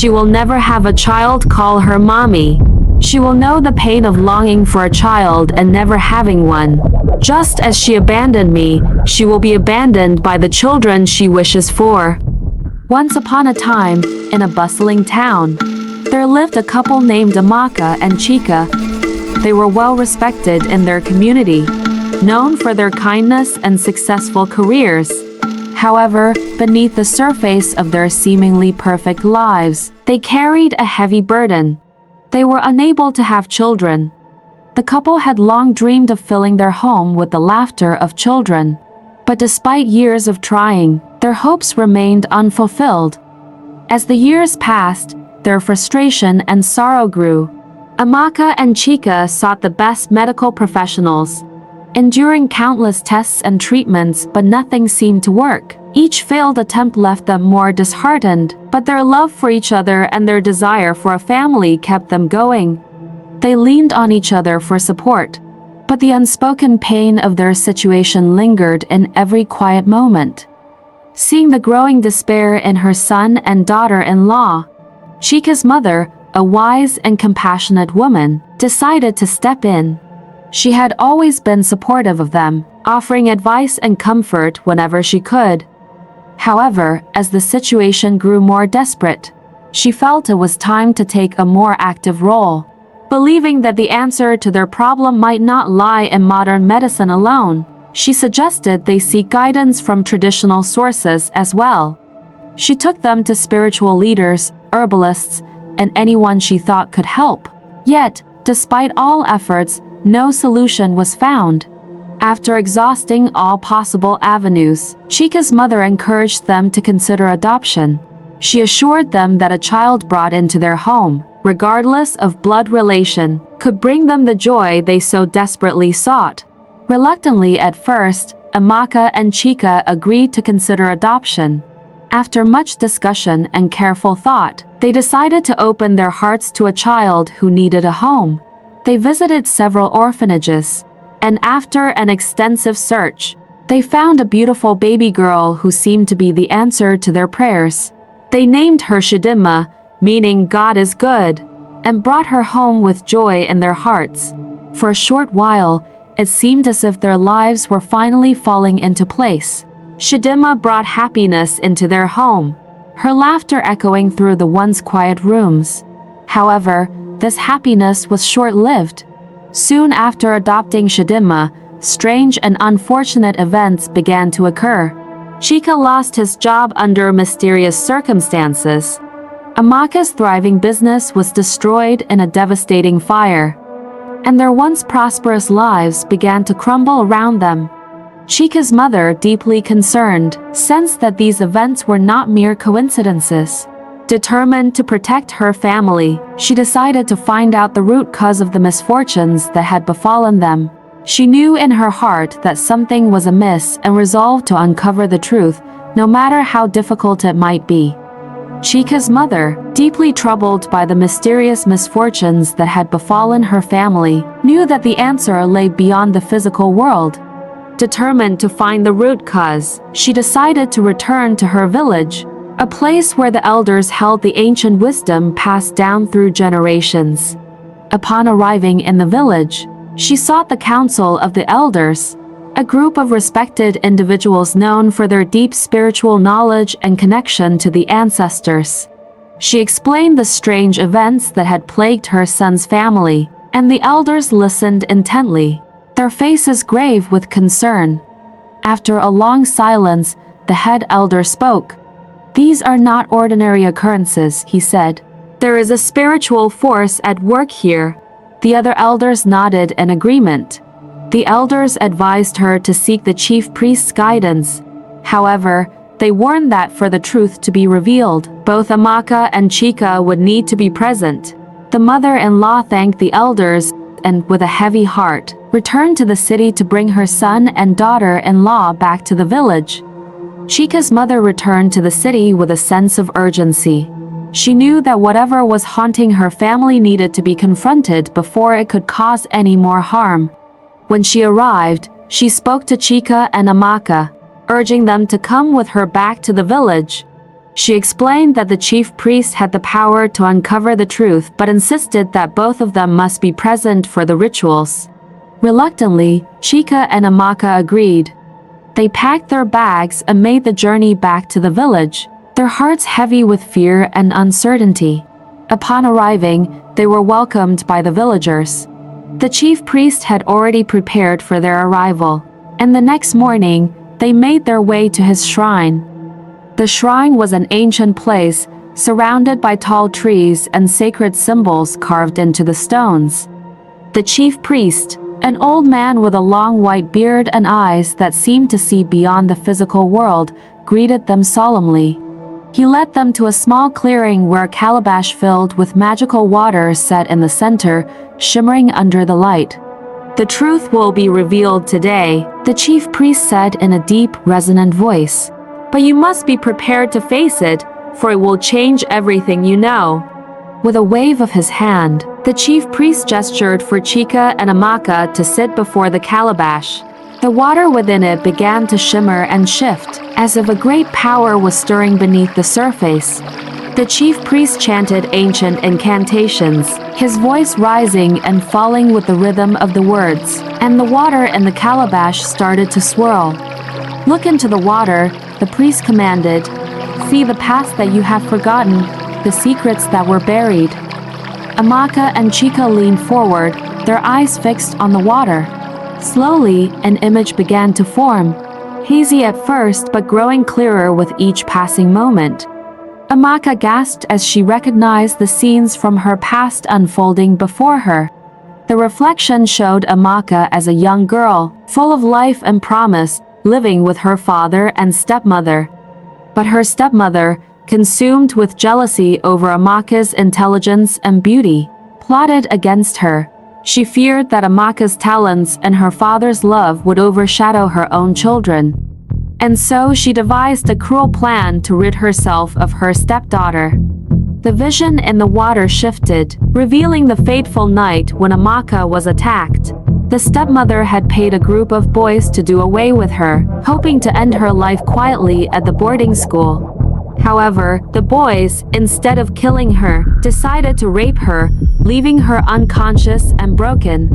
She will never have a child call her mommy. She will know the pain of longing for a child and never having one. Just as she abandoned me, she will be abandoned by the children she wishes for. Once upon a time, in a bustling town, there lived a couple named Amaka and Chika. They were well respected in their community, known for their kindness and successful careers. However, beneath the surface of their seemingly perfect lives, they carried a heavy burden. They were unable to have children. The couple had long dreamed of filling their home with the laughter of children. But despite years of trying, their hopes remained unfulfilled. As the years passed, their frustration and sorrow grew. Amaka and Chika sought the best medical professionals, enduring countless tests and treatments, but nothing seemed to work. Each failed attempt left them more disheartened, but their love for each other and their desire for a family kept them going. They leaned on each other for support, but the unspoken pain of their situation lingered in every quiet moment. Seeing the growing despair in her son and daughter-in-law, Chika's mother, a wise and compassionate woman, decided to step in. She had always been supportive of them, offering advice and comfort whenever she could. However, as the situation grew more desperate, she felt it was time to take a more active role. Believing that the answer to their problem might not lie in modern medicine alone, she suggested they seek guidance from traditional sources as well. She took them to spiritual leaders, herbalists, and anyone she thought could help. Yet, despite all efforts, no solution was found. After exhausting all possible avenues, Chika's mother encouraged them to consider adoption. She assured them that a child brought into their home, regardless of blood relation, could bring them the joy they so desperately sought. Reluctantly at first, Amaka and Chika agreed to consider adoption. After much discussion and careful thought, they decided to open their hearts to a child who needed a home. They visited several orphanages, and after an extensive search, they found a beautiful baby girl who seemed to be the answer to their prayers. They named her Chidimma, meaning God is good, and brought her home with joy in their hearts. For a short while, it seemed as if their lives were finally falling into place. Chidimma brought happiness into their home, her laughter echoing through the once quiet rooms. However, this happiness was short-lived. Soon after adopting Chidimma, strange and unfortunate events began to occur. Chika lost his job under mysterious circumstances. Amaka's thriving business was destroyed in a devastating fire, and their once prosperous lives began to crumble around them. Chika's mother, deeply concerned, sensed that these events were not mere coincidences. Determined to protect her family, she decided to find out the root cause of the misfortunes that had befallen them. She knew in her heart that something was amiss and resolved to uncover the truth, no matter how difficult it might be. Chika's mother, deeply troubled by the mysterious misfortunes that had befallen her family, knew that the answer lay beyond the physical world. Determined to find the root cause, she decided to return to her village, a place where the elders held the ancient wisdom passed down through generations. Upon arriving in the village, she sought the counsel of the elders, a group of respected individuals known for their deep spiritual knowledge and connection to the ancestors. She explained the strange events that had plagued her son's family, and the elders listened intently, their faces grave with concern. After a long silence, the head elder spoke. "These are not ordinary occurrences," he said. "There is a spiritual force at work here." The other elders nodded in agreement. The elders advised her to seek the chief priest's guidance. However, they warned that for the truth to be revealed, both Amaka and Chika would need to be present. The mother-in-law thanked the elders and, with a heavy heart, returned to the city to bring her son and daughter-in-law back to the village. Chika's mother returned to the city with a sense of urgency. She knew that whatever was haunting her family needed to be confronted before it could cause any more harm. When she arrived, she spoke to Chika and Amaka, urging them to come with her back to the village. She explained that the chief priest had the power to uncover the truth but insisted that both of them must be present for the rituals. Reluctantly, Chika and Amaka agreed. They packed their bags and made the journey back to the village, their hearts heavy with fear and uncertainty. Upon arriving, they were welcomed by the villagers. The chief priest had already prepared for their arrival, and the next morning, they made their way to his shrine. The shrine was an ancient place, surrounded by tall trees and sacred symbols carved into the stones. The chief priest, an old man with a long white beard and eyes that seemed to see beyond the physical world, greeted them solemnly. He led them to a small clearing where a calabash filled with magical water sat in the center, shimmering under the light. "The truth will be revealed today," the chief priest said in a deep, resonant voice. "But you must be prepared to face it, for it will change everything you know." With a wave of his hand, the chief priest gestured for Chika and Amaka to sit before the calabash. The water within it began to shimmer and shift, as if a great power was stirring beneath the surface. The chief priest chanted ancient incantations, his voice rising and falling with the rhythm of the words, and the water in the calabash started to swirl. "Look into the water," the priest commanded. "See the past that you have forgotten, the secrets that were buried." Amaka and Chika leaned forward, their eyes fixed on the water. Slowly, an image began to form, hazy at first but growing clearer with each passing moment. Amaka gasped as she recognized the scenes from her past unfolding before her. The reflection showed Amaka as a young girl, full of life and promise, living with her father and stepmother. But her stepmother, consumed with jealousy over Amaka's intelligence and beauty, plotted against her. She feared that Amaka's talents and her father's love would overshadow her own children. And so she devised a cruel plan to rid herself of her stepdaughter. The vision in the water shifted, revealing the fateful night when Amaka was attacked. The stepmother had paid a group of boys to do away with her, hoping to end her life quietly at the boarding school. However, the boys, instead of killing her, decided to rape her, leaving her unconscious and broken.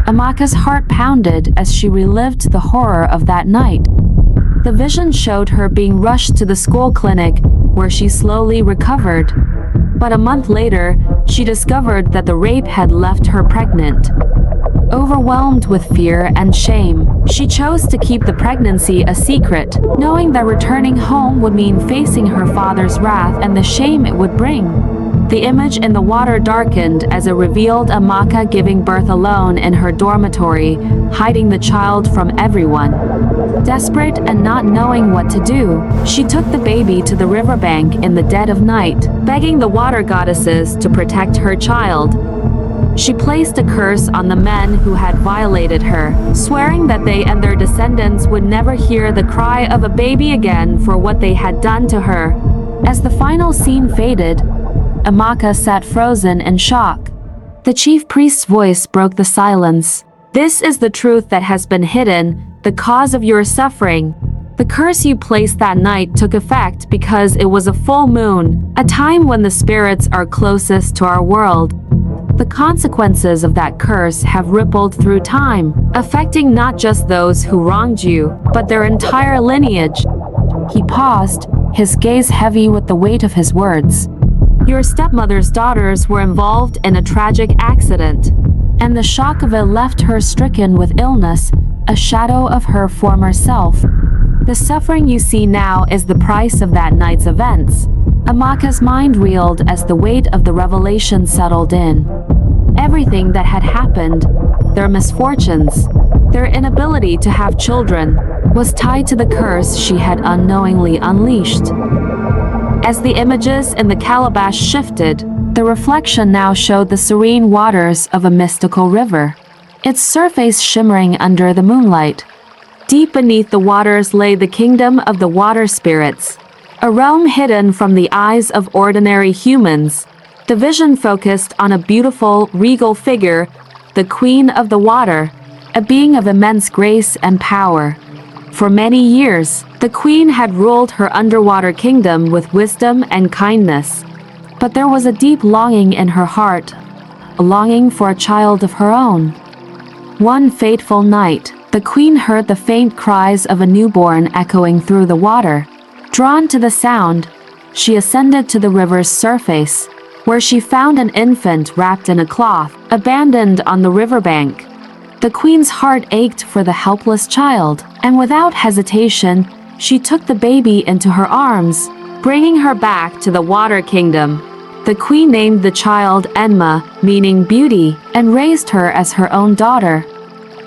Amaka's heart pounded as she relived the horror of that night. The vision showed her being rushed to the school clinic, where she slowly recovered. But a month later, she discovered that the rape had left her pregnant. Overwhelmed with fear and shame, she chose to keep the pregnancy a secret, knowing that returning home would mean facing her father's wrath and the shame it would bring. The image in the water darkened as it revealed Amaka giving birth alone in her dormitory, hiding the child from everyone. Desperate and not knowing what to do, she took the baby to the riverbank in the dead of night, begging the water goddesses to protect her child. She placed a curse on the men who had violated her, swearing that they and their descendants would never hear the cry of a baby again for what they had done to her. As the final scene faded, Amaka sat frozen in shock. The chief priest's voice broke the silence. "This is the truth that has been hidden, the cause of your suffering. The curse you placed that night took effect because it was a full moon, a time when the spirits are closest to our world. The consequences of that curse have rippled through time, affecting not just those who wronged you, but their entire lineage." He paused, his gaze heavy with the weight of his words. "Your stepmother's daughters were involved in a tragic accident, and the shock of it left her stricken with illness, a shadow of her former self. The suffering you see now is the price of that night's events." Amaka's mind reeled as the weight of the revelation settled in. Everything that had happened, their misfortunes, their inability to have children, was tied to the curse she had unknowingly unleashed. As the images in the calabash shifted, the reflection now showed the serene waters of a mystical river, its surface shimmering under the moonlight. Deep beneath the waters lay the kingdom of the water spirits, a realm hidden from the eyes of ordinary humans. The vision focused on a beautiful, regal figure, the Queen of the Water, a being of immense grace and power. For many years, The queen had ruled her underwater kingdom with wisdom and kindness. But there was a deep longing in her heart, a longing for a child of her own. One fateful night, the queen heard the faint cries of a newborn echoing through the water. Drawn to the sound, she ascended to the river's surface, where she found an infant wrapped in a cloth, abandoned on the riverbank. The queen's heart ached for the helpless child, and without hesitation, she took the baby into her arms, bringing her back to the water kingdom. The queen named the child Enma, meaning beauty, and raised her as her own daughter.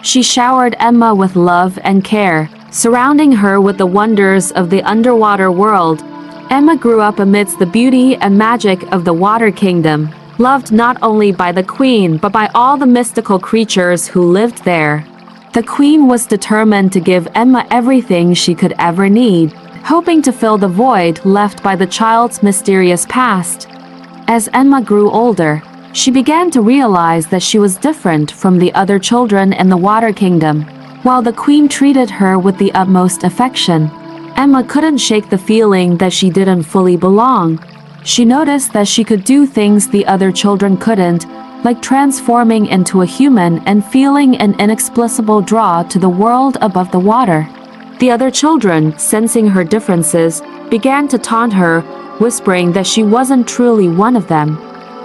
She showered Enma with love and care, surrounding her with the wonders of the underwater world. Enma grew up amidst the beauty and magic of the water kingdom, loved not only by the queen but by all the mystical creatures who lived there. The queen was determined to give Enma everything she could ever need, hoping to fill the void left by the child's mysterious past. As Enma grew older, she began to realize that she was different from the other children in the water kingdom. While the queen treated her with the utmost affection, Enma couldn't shake the feeling that she didn't fully belong. She noticed that she could do things the other children couldn't, like transforming into a human and feeling an inexplicable draw to the world above the water. The other children, sensing her differences, began to taunt her, whispering that she wasn't truly one of them.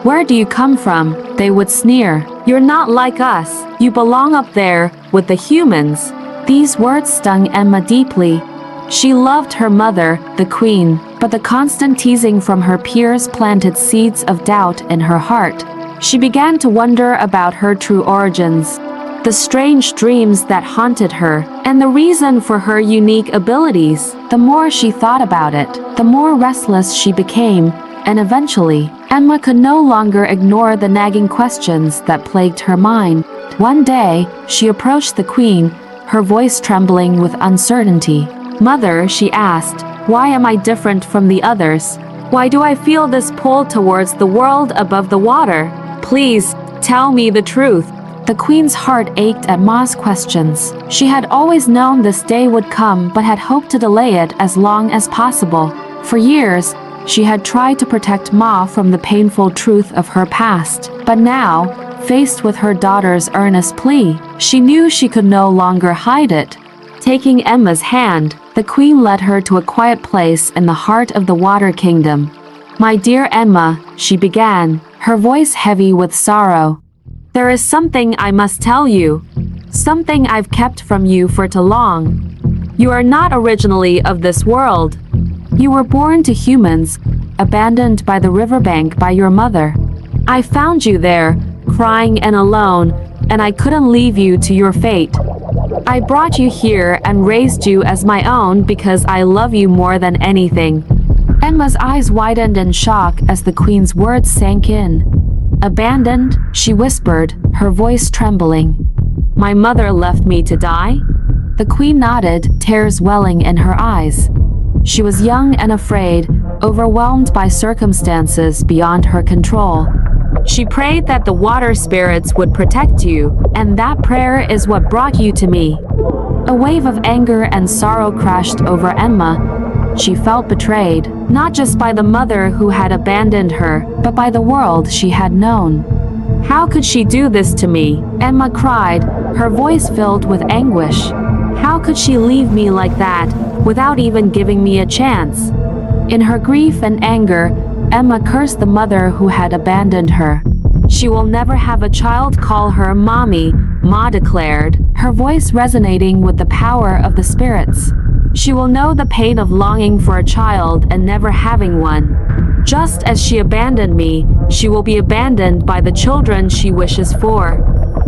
"Where do you come from?" they would sneer. "You're not like us. You belong up there with the humans." These words stung Enma deeply. She loved her mother, the queen, but the constant teasing from her peers planted seeds of doubt in her heart. She began to wonder about her true origins, the strange dreams that haunted her, and the reason for her unique abilities. The more she thought about it, the more restless she became, and eventually, Enma could no longer ignore the nagging questions that plagued her mind. One day, she approached the queen, her voice trembling with uncertainty. "Mother," she asked, "why am I different from the others? Why do I feel this pull towards the world above the water? Please, tell me the truth." The queen's heart ached at Ma's questions. She had always known this day would come but had hoped to delay it as long as possible. For years, she had tried to protect Ma from the painful truth of her past. But now, faced with her daughter's earnest plea, she knew she could no longer hide it. Taking Enma's hand, the queen led her to a quiet place in the heart of the water kingdom. "My dear Enma," she began, her voice heavy with sorrow, "there is something I must tell you, something I've kept from you for too long. You are not originally of this world. You were born to humans, abandoned by the riverbank by your mother. I found you there, crying and alone, and I couldn't leave you to your fate. I brought you here and raised you as my own because I love you more than anything." Enma's eyes widened in shock as the queen's words sank in. "Abandoned?" she whispered, her voice trembling. "My mother left me to die?" The queen nodded, tears welling in her eyes. She was young and afraid, overwhelmed by circumstances beyond her control. She prayed that the water spirits would protect you, and that prayer is what brought you to me. A wave of anger and sorrow crashed over Enma. She felt betrayed, not just by the mother who had abandoned her, but by the world she had known. "How could she do this to me?" Enma cried, her voice filled with anguish. "How could she leave me like that, without even giving me a chance?" In her grief and anger, Enma cursed the mother who had abandoned her. "She will never have a child call her mommy," Ma declared, her voice resonating with the power of the spirits. "She will know the pain of longing for a child and never having one. Just as she abandoned me, she will be abandoned by the children she wishes for."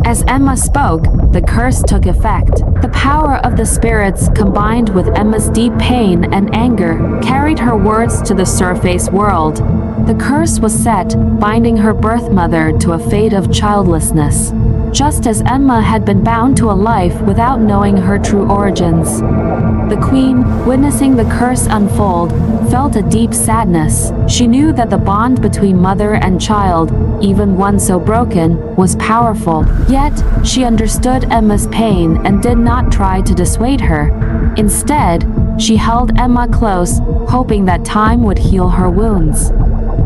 As Enma spoke, the curse took effect. The power of the spirits combined with Enma's deep pain and anger carried her words to the surface world. The curse was set, binding her birth mother to a fate of childlessness. just as Emma had been bound to a life without knowing her true origins. The queen, witnessing the curse unfold, felt a deep sadness. She knew that the bond between mother and child, even one so broken, was powerful. Yet, she understood Emma's pain and did not try to dissuade her. Instead, she held Emma close, hoping that time would heal her wounds.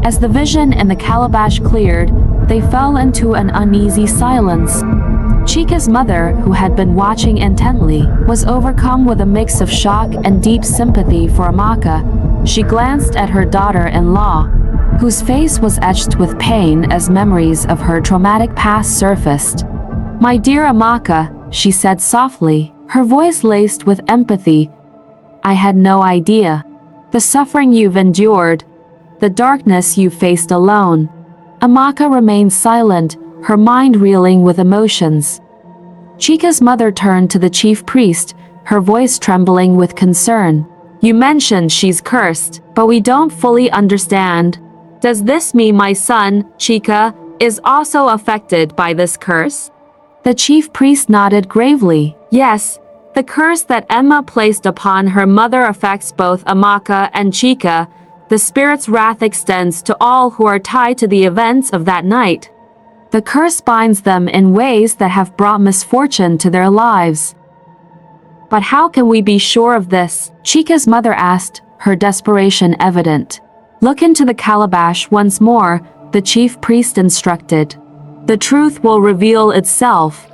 As the vision in the calabash cleared, they fell into an uneasy silence. Chika's mother, who had been watching intently, was overcome with a mix of shock and deep sympathy for Amaka. She glanced at her daughter-in-law, whose face was etched with pain as memories of her traumatic past surfaced. "My dear Amaka," she said softly, her voice laced with empathy, "I had no idea. The suffering you've endured, the darkness you faced alone." Amaka remained silent, her mind reeling with emotions. Chika's mother turned to the chief priest, her voice trembling with concern. "You mentioned she's cursed, but we don't fully understand. Does this mean my son, Chika, is also affected by this curse?" The chief priest nodded gravely. "Yes, the curse that Emma placed upon her mother affects both Amaka and Chika. The spirit's wrath extends to all who are tied to the events of that night. The curse binds them in ways that have brought misfortune to their lives." "But how can we be sure of this?" Chika's mother asked, her desperation evident. "Look into the calabash once more," the chief priest instructed. "The truth will reveal itself."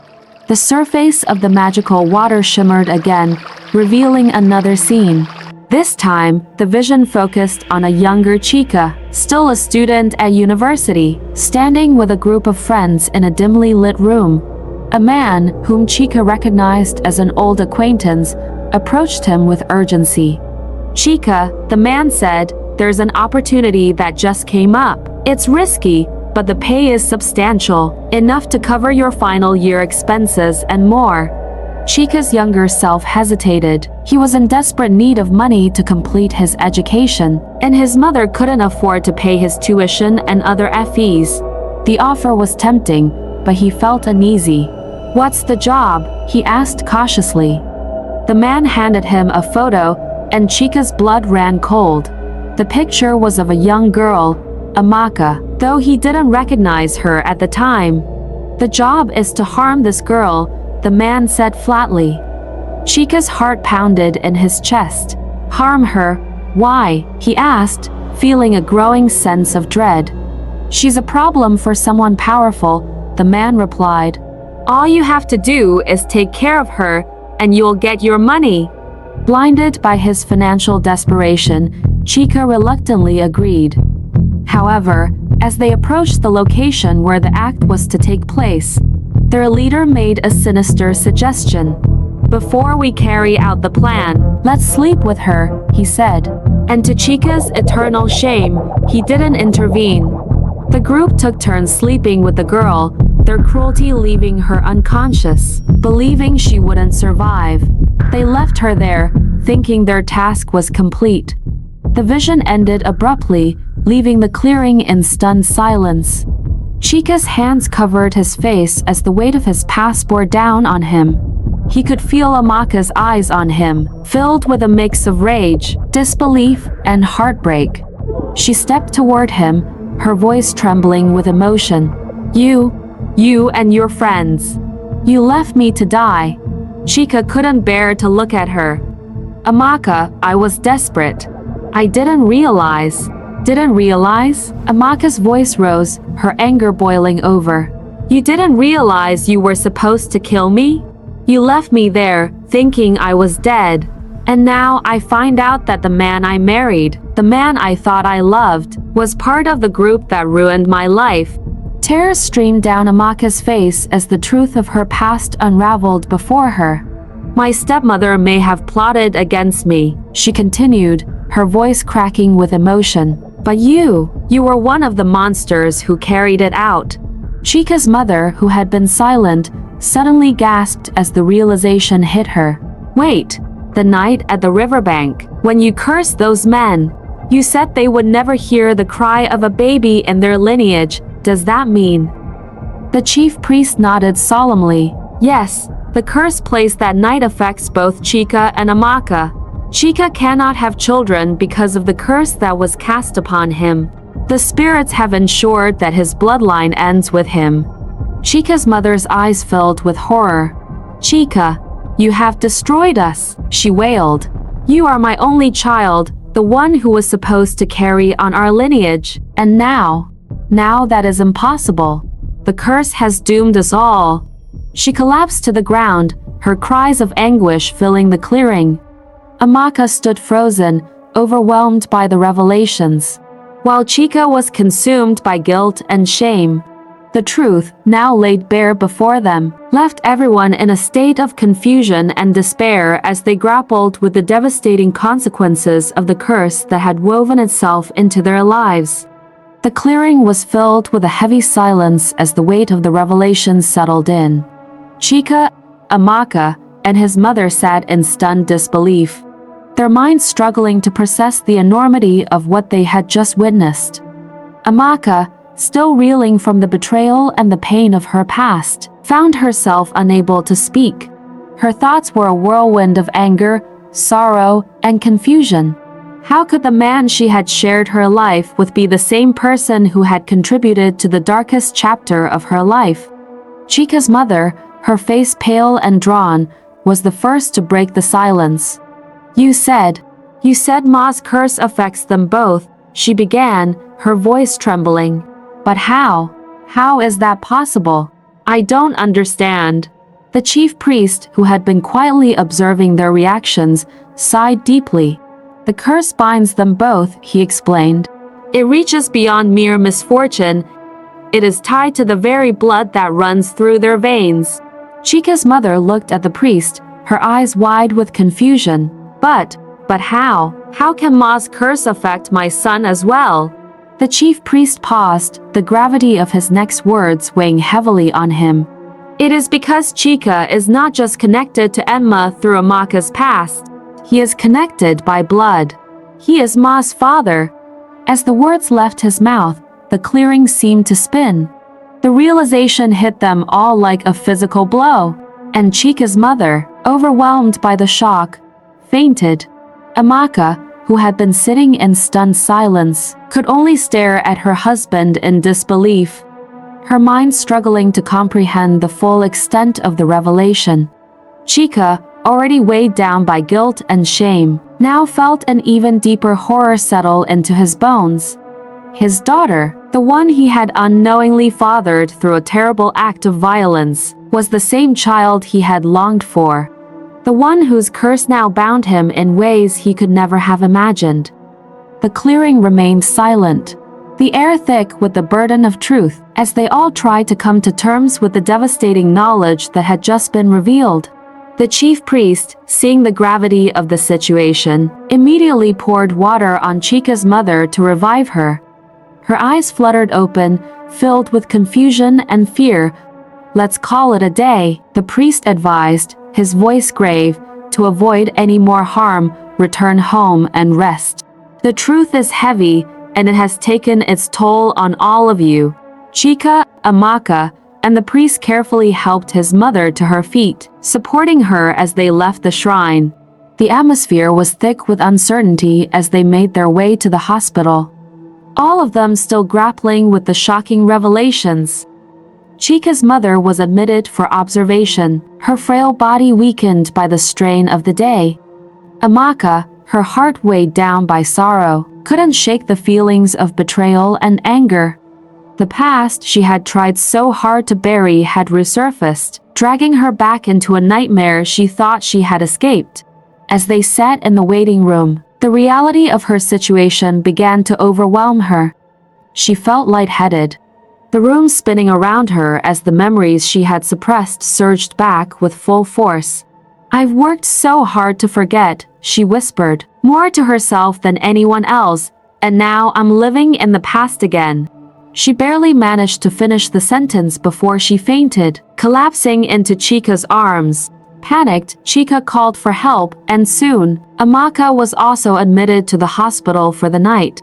The surface of the magical water shimmered again, revealing another scene. This time, the vision focused on a younger Chika, still a student at university, standing with a group of friends in a dimly lit room. A man, whom Chika recognized as an old acquaintance, approached him with urgency. "Chika," the man said, "there's an opportunity that just came up. It's risky, but the pay is substantial, enough to cover your final year expenses and more." Chika's younger self hesitated. He was in desperate need of money to complete his education, and his mother couldn't afford to pay his tuition and other fees. The offer was tempting, but he felt uneasy. "What's the job?" he asked cautiously. The man handed him a photo, and Chika's blood ran cold. The picture was of a young girl, Amaka, though he didn't recognize her at the time. "The job is to harm this girl," the man said flatly. Chika's heart pounded in his chest. "Harm her? Why?" he asked, feeling a growing sense of dread. "She's a problem for someone powerful," the man replied. "All you have to do is take care of her, and you'll get your money." Blinded by his financial desperation, Chika reluctantly agreed. However, as they approached the location where the act was to take place, their leader made a sinister suggestion. "Before we carry out the plan, let's sleep with her," he said. And to Chika's eternal shame, he didn't intervene. The group took turns sleeping with the girl, their cruelty leaving her unconscious, believing she wouldn't survive. They left her there, thinking their task was complete. The vision ended abruptly, leaving the clearing in stunned silence. Chika's hands covered his face as the weight of his past bore down on him. He could feel Amaka's eyes on him, filled with a mix of rage, disbelief, and heartbreak. She stepped toward him, her voice trembling with emotion. You and your friends. You left me to die." Chika couldn't bear to look at her. "Amaka, I was desperate. I didn't realize." "Didn't realize?" Amaka's voice rose, her anger boiling over. "You didn't realize you were supposed to kill me? You left me there, thinking I was dead. And now I find out that the man I married, the man I thought I loved, was part of the group that ruined my life." Tears streamed down Amaka's face as the truth of her past unraveled before her. "My stepmother may have plotted against me," she continued, her voice cracking with emotion. "But you were one of the monsters who carried it out." Chika's mother, who had been silent, suddenly gasped as the realization hit her. "Wait, the night at the riverbank, when you cursed those men, you said they would never hear the cry of a baby in their lineage. Does that mean?" The chief priest nodded solemnly. Yes, the curse placed that night affects both Chika and Amaka. Chika cannot have children because of the curse that was cast upon him. The spirits have ensured that his bloodline ends with him. Chika's mother's eyes filled with horror. Chika, you have destroyed us, she wailed. You are my only child, the one who was supposed to carry on our lineage, and now that is impossible. The curse has doomed us all. She collapsed to the ground, her cries of anguish filling the clearing. Amaka stood frozen, overwhelmed by the revelations, while Chika was consumed by guilt and shame. The truth, now laid bare before them, left everyone in a state of confusion and despair as they grappled with the devastating consequences of the curse that had woven itself into their lives. The clearing was filled with a heavy silence as the weight of the revelations settled in. Chika, Amaka, and his mother sat in stunned disbelief, their minds struggling to process the enormity of what they had just witnessed. Amaka, still reeling from the betrayal and the pain of her past, found herself unable to speak. Her thoughts were a whirlwind of anger, sorrow, and confusion. How could the man she had shared her life with be the same person who had contributed to the darkest chapter of her life? Chika's mother, her face pale and drawn, was the first to break the silence. You said Ma's curse affects them both, she began, her voice trembling. But how? How is that possible? I don't understand. The chief priest, who had been quietly observing their reactions, sighed deeply. The curse binds them both, he explained. It reaches beyond mere misfortune. It is tied to the very blood that runs through their veins. Chika's mother looked at the priest, her eyes wide with confusion. But how? How can Ma's curse affect my son as well? The chief priest paused, the gravity of his next words weighing heavily on him. It is because Chika is not just connected to Emma through Amaka's past. He is connected by blood. He is Ma's father. As the words left his mouth, the clearing seemed to spin. The realization hit them all like a physical blow, and Chika's mother, overwhelmed by the shock, fainted. Amaka, who had been sitting in stunned silence, could only stare at her husband in disbelief, her mind struggling to comprehend the full extent of the revelation. Chika, already weighed down by guilt and shame, now felt an even deeper horror settle into his bones. His daughter, the one he had unknowingly fathered through a terrible act of violence, was the same child he had longed for, the one whose curse now bound him in ways he could never have imagined. The clearing remained silent, the air thick with the burden of truth, as they all tried to come to terms with the devastating knowledge that had just been revealed. The chief priest, seeing the gravity of the situation, immediately poured water on Chika's mother to revive her. Her eyes fluttered open, filled with confusion and fear. Let's call it a day, the priest advised, his voice grave. To avoid any more harm, return home and rest. The truth is heavy, and it has taken its toll on all of you. Chika, Amaka, and the priest carefully helped his mother to her feet, supporting her as they left the shrine. The atmosphere was thick with uncertainty as they made their way to the hospital, all of them still grappling with the shocking revelations. Chika's mother was admitted for observation, her frail body weakened by the strain of the day. Amaka, her heart weighed down by sorrow, couldn't shake the feelings of betrayal and anger. The past she had tried so hard to bury had resurfaced, dragging her back into a nightmare she thought she had escaped. As they sat in the waiting room, the reality of her situation began to overwhelm her. She felt lightheaded, the room spinning around her as the memories she had suppressed surged back with full force. I've worked so hard to forget, she whispered, more to herself than anyone else, and now I'm living in the past again. She barely managed to finish the sentence before she fainted, collapsing into Chika's arms. Panicked, Chika called for help, and soon, Amaka was also admitted to the hospital for the night.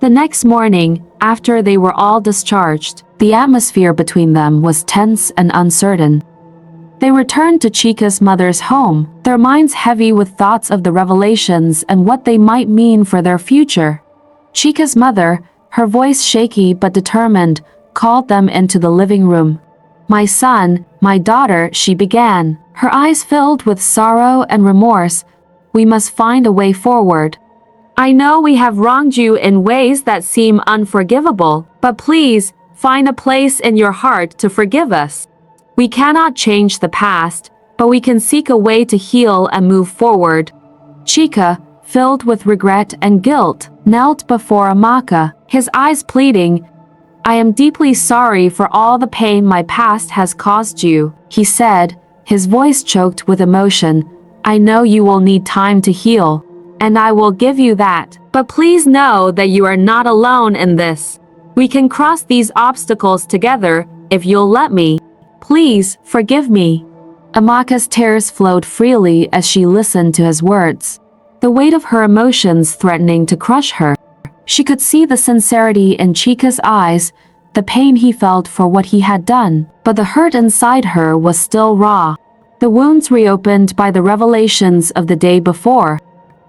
The next morning, after they were all discharged, the atmosphere between them was tense and uncertain. They returned to Chika's mother's home, their minds heavy with thoughts of the revelations and what they might mean for their future. Chika's mother, her voice shaky but determined, called them into the living room. "My son, my daughter," she began, her eyes filled with sorrow and remorse. "We must find a way forward. I know we have wronged you in ways that seem unforgivable, but please, find a place in your heart to forgive us. We cannot change the past, but we can seek a way to heal and move forward." Chika, filled with regret and guilt, knelt before Amaka, his eyes pleading. "I am deeply sorry for all the pain my past has caused you," he said, his voice choked with emotion. "I know you will need time to heal, and I will give you that, but please know that you are not alone in this. We can cross these obstacles together if you'll let me. Please, forgive me." Amaka's tears flowed freely as she listened to his words, the weight of her emotions threatening to crush her. She could see the sincerity in Chika's eyes, the pain he felt for what he had done, but the hurt inside her was still raw. The wounds reopened by the revelations of the day before.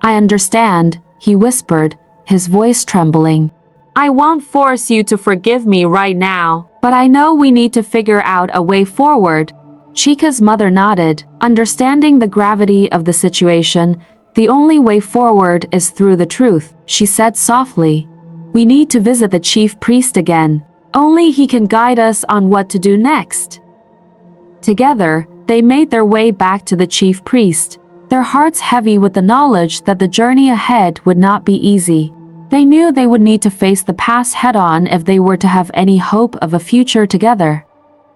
"I understand," he whispered, his voice trembling. "I won't force you to forgive me right now, but I know we need to figure out a way forward." Chika's mother nodded, understanding the gravity of the situation. "The only way forward is through the truth," she said softly. "We need to visit the chief priest again. Only he can guide us on what to do next." Together, they made their way back to the chief priest, their hearts heavy with the knowledge that the journey ahead would not be easy. They knew they would need to face the past head-on if they were to have any hope of a future together.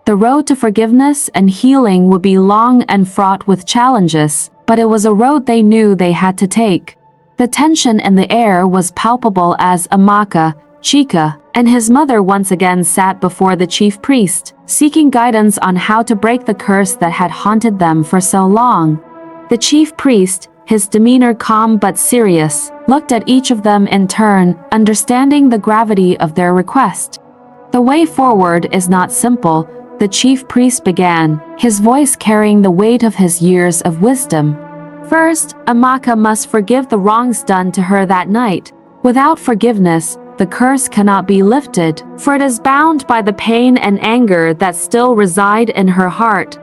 The road to forgiveness and healing would be long and fraught with challenges, but it was a road they knew they had to take. The tension in the air was palpable as Amaka, Chika, and his mother once again sat before the chief priest, seeking guidance on how to break the curse that had haunted them for so long. The chief priest, his demeanor calm but serious, looked at each of them in turn, understanding the gravity of their request. "The way forward is not simple," the chief priest began, his voice carrying the weight of his years of wisdom. "First, Amaka must forgive the wrongs done to her that night. Without forgiveness, the curse cannot be lifted, for it is bound by the pain and anger that still reside in her heart."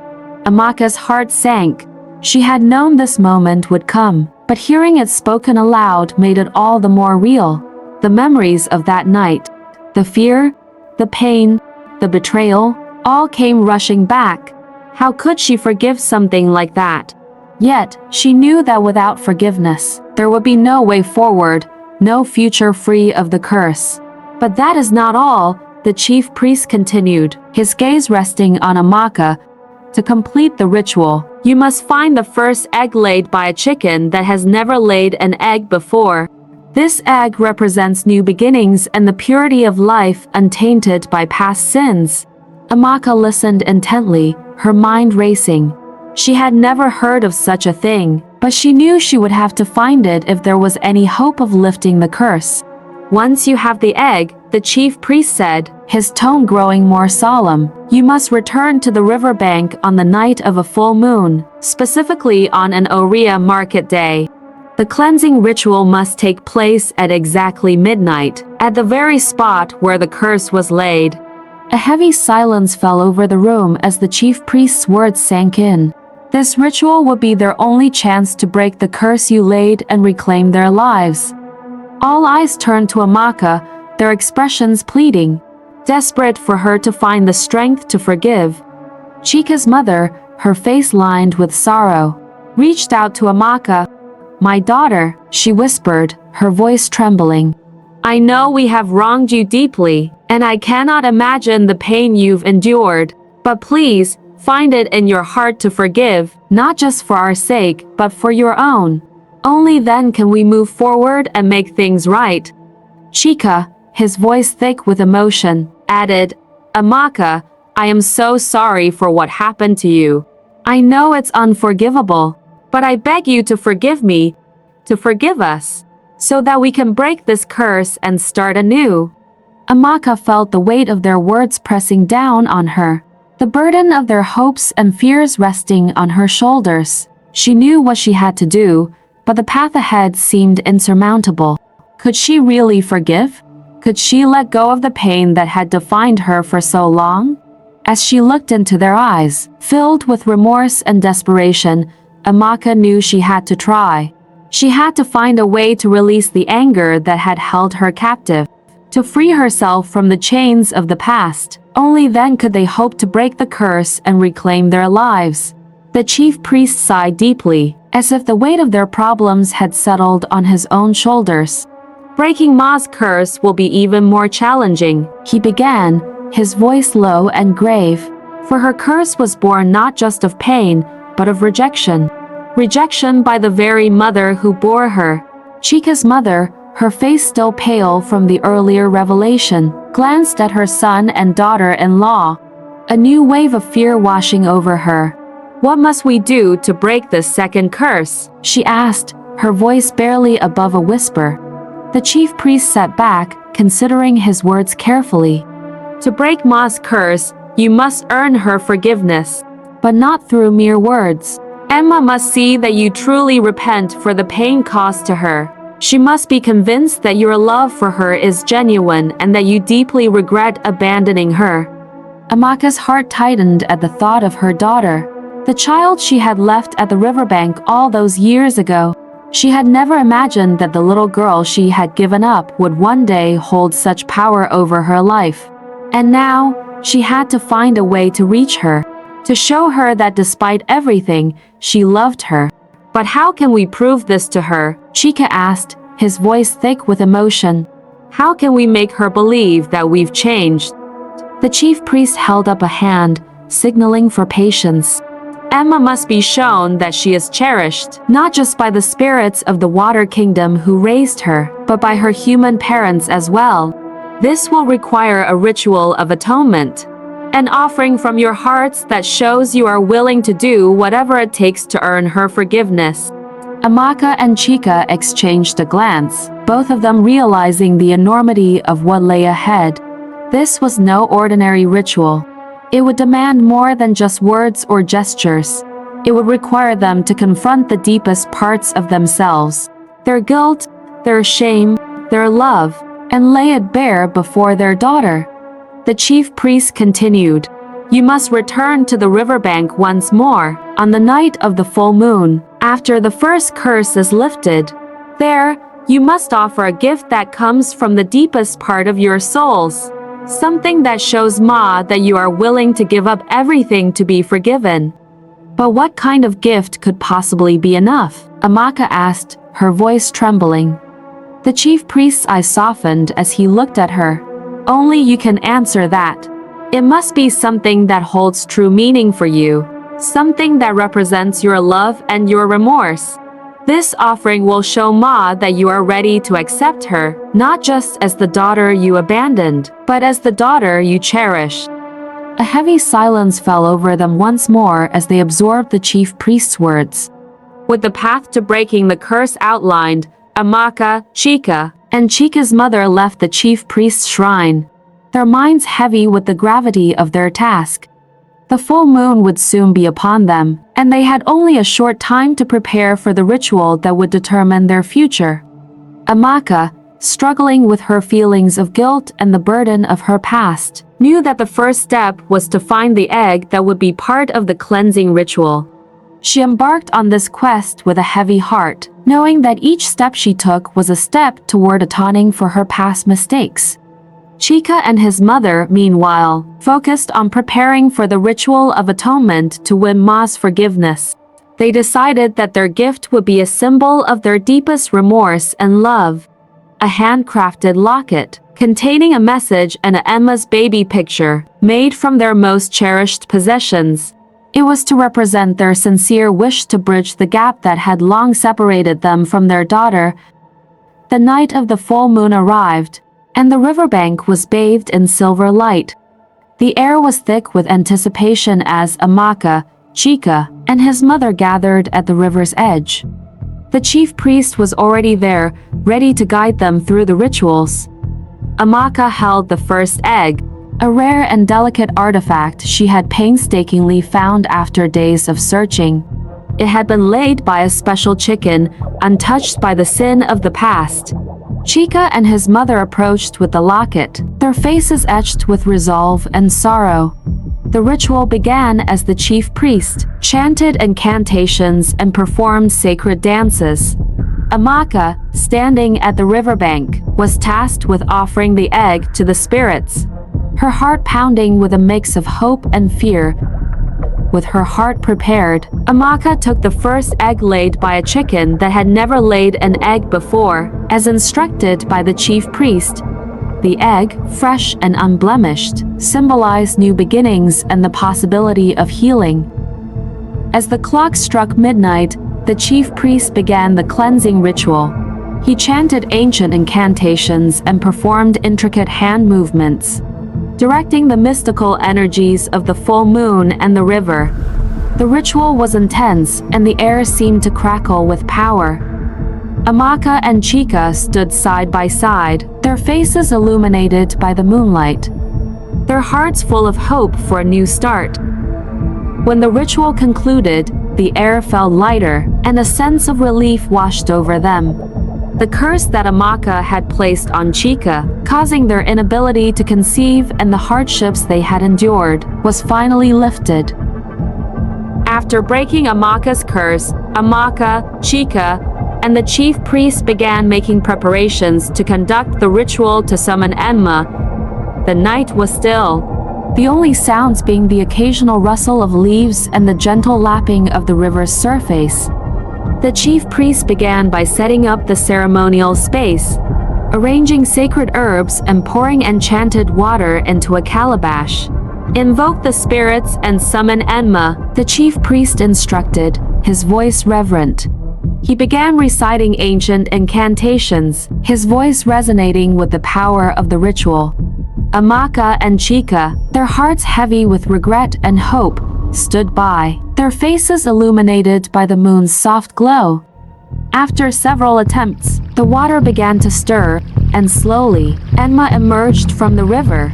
Amaka's heart sank. She had known this moment would come, but hearing it spoken aloud made it all the more real. The memories of that night, the fear, the pain, the betrayal, all came rushing back. How could she forgive something like that? Yet, she knew that without forgiveness, there would be no way forward, no future free of the curse. But that is not all, the chief priest continued, his gaze resting on Amaka. "To complete the ritual, you must find the first egg laid by a chicken that has never laid an egg before. This egg represents new beginnings and the purity of life untainted by past sins." Amaka listened intently, her mind racing. She had never heard of such a thing, but she knew she would have to find it if there was any hope of lifting the curse. "Once you have the egg," the chief priest said, his tone growing more solemn, "you must return to the riverbank on the night of a full moon, specifically on an Oriya market day. The cleansing ritual must take place at exactly midnight, at the very spot where the curse was laid." A heavy silence fell over the room as the chief priest's words sank in. This ritual would be their only chance to break the curse you laid and reclaim their lives. All eyes turned to Amaka, their expressions pleading, desperate for her to find the strength to forgive. Chika's mother, her face lined with sorrow, reached out to Amaka. "My daughter," she whispered, her voice trembling. "I know we have wronged you deeply, and I cannot imagine the pain you've endured, but please, find it in your heart to forgive, not just for our sake, but for your own. Only then can we move forward and make things right." Chika, his voice thick with emotion, added, "Amaka, I am so sorry for what happened to you. I know it's unforgivable, but I beg you to forgive me, to forgive us. so that we can break this curse and start anew." Amaka felt the weight of their words pressing down on her, the burden of their hopes and fears resting on her shoulders. She knew what she had to do, but the path ahead seemed insurmountable. Could she really forgive? Could she let go of the pain that had defined her for so long? As she looked into their eyes, filled with remorse and desperation, Amaka knew she had to try. She had to find a way to release the anger that had held her captive, to free herself from the chains of the past. Only then could they hope to break the curse and reclaim their lives. The chief priest sighed deeply, as if the weight of their problems had settled on his own shoulders. "Breaking Ma's curse will be even more challenging," he began, his voice low and grave. For her curse was born not just of pain, but of rejection. Rejection by the very mother who bore her. Chika's mother, her face still pale from the earlier revelation, glanced at her son and daughter-in-law, a new wave of fear washing over her. "What must we do to break this second curse?" she asked, her voice barely above a whisper. The chief priest sat back, considering his words carefully. "To break Ma's curse, you must earn her forgiveness, but not through mere words. Emma must see that you truly repent for the pain caused to her. She must be convinced that your love for her is genuine and that you deeply regret abandoning her." Amaka's heart tightened at the thought of her daughter, the child she had left at the riverbank all those years ago. She had never imagined that the little girl she had given up would one day hold such power over her life. And now, she had to find a way to reach her, to show her that despite everything, she loved her. "But how can we prove this to her?" Chika asked, his voice thick with emotion. "How can we make her believe that we've changed?" The chief priest held up a hand, signaling for patience. "Emma must be shown that she is cherished, not just by the spirits of the Water Kingdom who raised her, but by her human parents as well. This will require a ritual of atonement, an offering from your hearts that shows you are willing to do whatever it takes to earn her forgiveness." Amaka and Chika exchanged a glance, both of them realizing the enormity of what lay ahead. This was no ordinary ritual. It would demand more than just words or gestures. It would require them to confront the deepest parts of themselves, their guilt, their shame, their love, and lay it bare before their daughter. The chief priest continued, "You must return to the riverbank once more, on the night of the full moon, after the first curse is lifted. There, you must offer a gift that comes from the deepest part of your souls. Something that shows Ma that you are willing to give up everything to be forgiven." "But what kind of gift could possibly be enough?" Amaka asked, her voice trembling. The chief priest's eyes softened as he looked at her. "Only you can answer that. It must be something that holds true meaning for you, something that represents your love and your remorse. This offering will show Ma that you are ready to accept her, not just as the daughter you abandoned, but as the daughter you cherish." A heavy silence fell over them once more as they absorbed the chief priest's words. With the path to breaking the curse outlined, Amaka, Chika, and Chika's mother left the chief priest's shrine, their minds heavy with the gravity of their task. The full moon would soon be upon them, and they had only a short time to prepare for the ritual that would determine their future. Amaka, struggling with her feelings of guilt and the burden of her past, knew that the first step was to find the egg that would be part of the cleansing ritual. She embarked on this quest with a heavy heart, knowing that each step she took was a step toward atoning for her past mistakes. Chika and his mother, meanwhile, focused on preparing for the ritual of atonement to win Ma's forgiveness. They decided that their gift would be a symbol of their deepest remorse and love. A handcrafted locket, containing a message and Emma's baby picture, made from their most cherished possessions. It was to represent their sincere wish to bridge the gap that had long separated them from their daughter. The night of the full moon arrived, and the riverbank was bathed in silver light. The air was thick with anticipation as Amaka, Chika, and his mother gathered at the river's edge. The chief priest was already there, ready to guide them through the rituals. Amaka held the first egg, a rare and delicate artifact she had painstakingly found after days of searching. It had been laid by a special chicken, untouched by the sin of the past. Chika and his mother approached with the locket, their faces etched with resolve and sorrow. The ritual began as the chief priest chanted incantations and performed sacred dances. Amaka, standing at the riverbank, was tasked with offering the egg to the spirits, her heart pounding with a mix of hope and fear. With her heart prepared, Amaka took the first egg laid by a chicken that had never laid an egg before, as instructed by the chief priest. The egg, fresh and unblemished, symbolized new beginnings and the possibility of healing. As the clock struck midnight, the chief priest began the cleansing ritual. He chanted ancient incantations and performed intricate hand movements, directing the mystical energies of the full moon and the river. The ritual was intense, and the air seemed to crackle with power. Amaka and Chika stood side by side, their faces illuminated by the moonlight, their hearts full of hope for a new start. When the ritual concluded, the air felt lighter, and a sense of relief washed over them. The curse that Amaka had placed on Chika, causing their inability to conceive and the hardships they had endured, was finally lifted. After breaking Amaka's curse, Amaka, Chika, and the chief priest began making preparations to conduct the ritual to summon Enma. The night was still, the only sounds being the occasional rustle of leaves and the gentle lapping of the river's surface. The chief priest began by setting up the ceremonial space, arranging sacred herbs and pouring enchanted water into a calabash. Invoke the spirits and summon Enma, the chief priest instructed, his voice reverent. He began reciting ancient incantations, his voice resonating with the power of the ritual. Amaka and Chika, their hearts heavy with regret and hope, stood by, their faces illuminated by the moon's soft glow. After several attempts, the water began to stir, and slowly, Enma emerged from the river.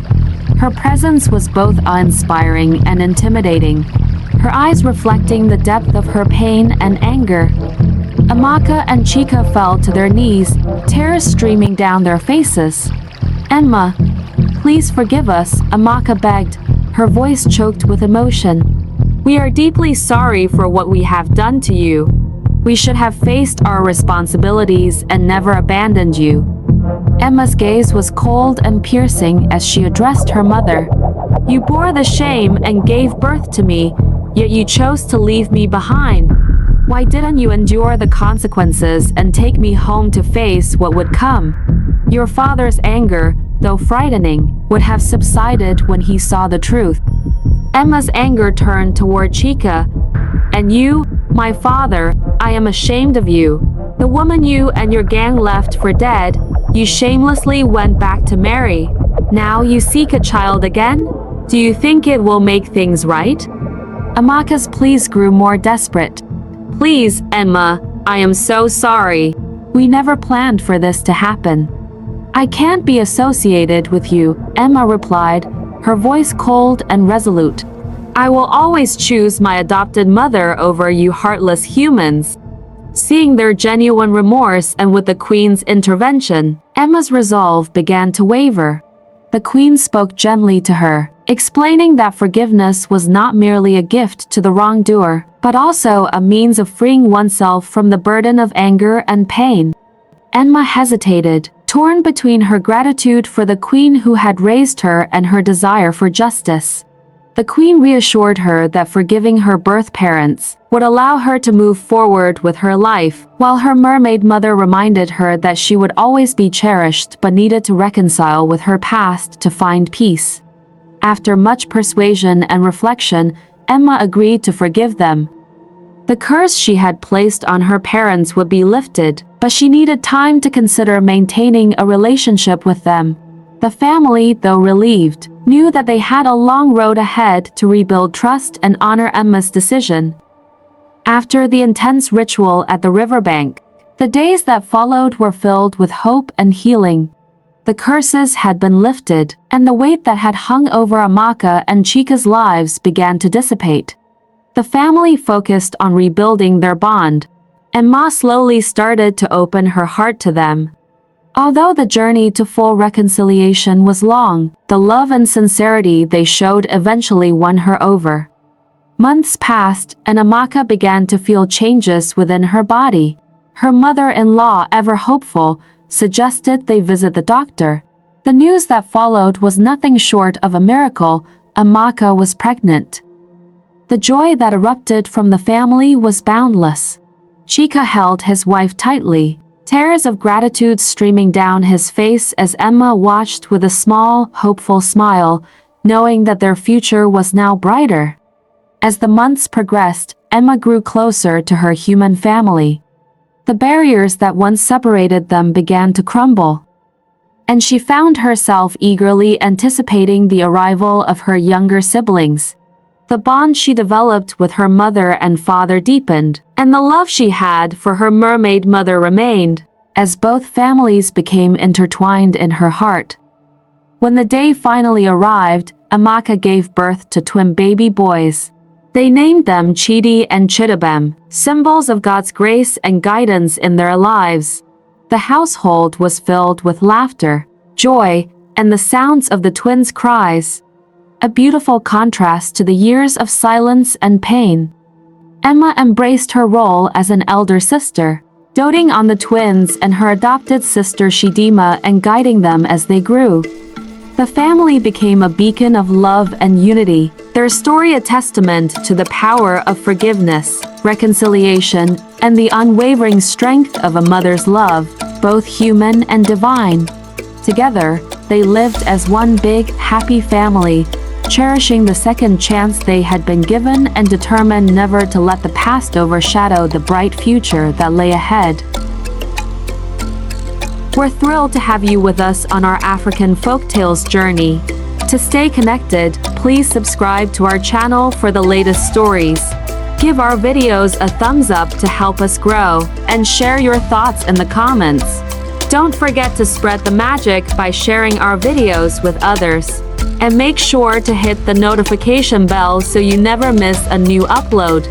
Her presence was both awe-inspiring and intimidating, her eyes reflecting the depth of her pain and anger. Amaka and Chika fell to their knees, tears streaming down their faces. Enma, please forgive us, Amaka begged, her voice choked with emotion. We are deeply sorry for what we have done to you. We should have faced our responsibilities and never abandoned you. Enma's gaze was cold and piercing as she addressed her mother. You bore the shame and gave birth to me, yet you chose to leave me behind. Why didn't you endure the consequences and take me home to face what would come? Your father's anger, though frightening, would have subsided when he saw the truth. Enma's anger turned toward Chika. And you, my father, I am ashamed of you. The woman you and your gang left for dead, you shamelessly went back to marry. Now you seek a child again? Do you think it will make things right? Amaka's pleas grew more desperate. Please, Enma, I am so sorry. We never planned for this to happen. I can't be associated with you, Enma replied, her voice cold and resolute. I will always choose my adopted mother over you heartless humans. Seeing their genuine remorse and with the queen's intervention, Enma's resolve began to waver. The queen spoke gently to her, explaining that forgiveness was not merely a gift to the wrongdoer, but also a means of freeing oneself from the burden of anger and pain. Enma hesitated, torn between her gratitude for the queen who had raised her and her desire for justice. The queen reassured her that forgiving her birth parents would allow her to move forward with her life, while her mermaid mother reminded her that she would always be cherished but needed to reconcile with her past to find peace. After much persuasion and reflection, Enma agreed to forgive them. The curse she had placed on her parents would be lifted, but she needed time to consider maintaining a relationship with them. The family, though relieved, knew that they had a long road ahead to rebuild trust and honor Enma's decision. After the intense ritual at the riverbank, The days that followed were filled with hope and healing. The curses had been lifted, and the weight that had hung over Amaka and Chika's lives began to dissipate. The family focused on rebuilding their bond, and Ma slowly started to open her heart to them. Although the journey to full reconciliation was long, the love and sincerity they showed eventually won her over. Months passed, and Amaka began to feel changes within her body. Her mother-in-law, ever hopeful, suggested they visit the doctor. The news that followed was nothing short of a miracle. Amaka was pregnant. The joy that erupted from the family was boundless. Chika held his wife tightly, tears of gratitude streaming down his face as Emma watched with a small, hopeful smile, knowing that their future was now brighter. As the months progressed, Emma grew closer to her human family. The barriers that once separated them began to crumble, and she found herself eagerly anticipating the arrival of her younger siblings. The bond she developed with her mother and father deepened, and the love she had for her mermaid mother remained, as both families became intertwined in her heart. When the day finally arrived, Amaka gave birth to twin baby boys. They named them Chidi and Chidabem, symbols of God's grace and guidance in their lives. The household was filled with laughter, joy, and the sounds of the twins' cries, a beautiful contrast to the years of silence and pain. Emma embraced her role as an elder sister, doting on the twins and her adopted sister Shidima and guiding them as they grew. The family became a beacon of love and unity, their story a testament to the power of forgiveness, reconciliation, and the unwavering strength of a mother's love, both human and divine. Together, they lived as one big, happy family, cherishing the second chance they had been given and determined never to let the past overshadow the bright future that lay ahead. We're thrilled to have you with us on our African Folktales journey. To stay connected, please subscribe to our channel for the latest stories. Give our videos a thumbs up to help us grow, and share your thoughts in the comments. Don't forget to spread the magic by sharing our videos with others. And make sure to hit the notification bell so you never miss a new upload.